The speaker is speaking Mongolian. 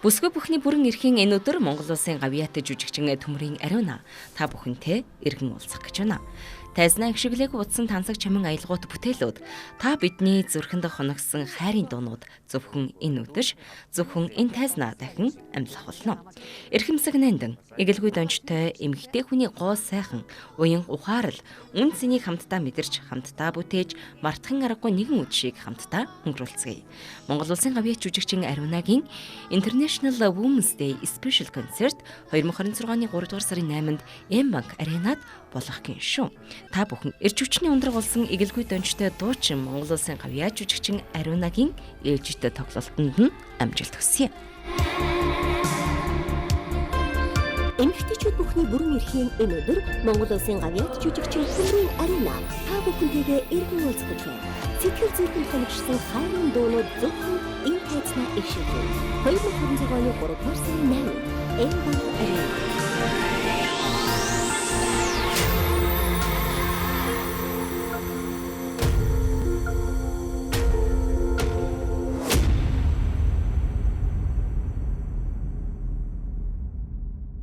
Бүсгүй бүхний бүрэн эрхийн энэ өдөр Монгол улсын гавьяатай жүжигчин Төмрийн Ариуна та бүхэнтэй иргэн уулзах гэж байна. Тайзнаа гიშгэлэг удсан тансаг чамин аялгуут бүтээлүүд та бидний зүрхэнд хоногсон хайрын дуунууд зөвхөн энэ өдөш зөвхөн энэ тайзнаа дахин амьлах болно. Эрхэмсэг нандин эгэлгүй дончтой эмэгтэй хүний гоо сайхан уян ухаарл үн цэнийг хамтдаа мэдэрч хамтдаа бүтээж мартахын аргагүй нэгэн үдшийг хамтдаа өнгөрүүлцгээе. Монгол улсын гавьяат жүжигчин Ариунагийн International Women's Day Special Concert 2026 оны 3 дугаар сарын 8-нд M-Bank Аренад болох гиншүү. Та бүхэн эрч хүчний ундраг болсон эгэлгүй дончтой дуучин Монгол улсын гавьяат жүжигчин Ариунагийн ээлжтэй тоглолтод нь амжилт хүсье. Эмэгтэйчүүд бүхний бүрэн эрхийн энэ өдөр Монгол улсын гавьяат жүжигчин Төмрийн Ариуна та бүхэнтэйгээ иргэн уулзах гэж байна. Сэтгэл зүрхэнд хоногшсон хайрын дуунууд зөвхөн энэ тайзнаа ишүүлээ. 2026 оны 3 дугаар сарын 8-нд M-Bank Арена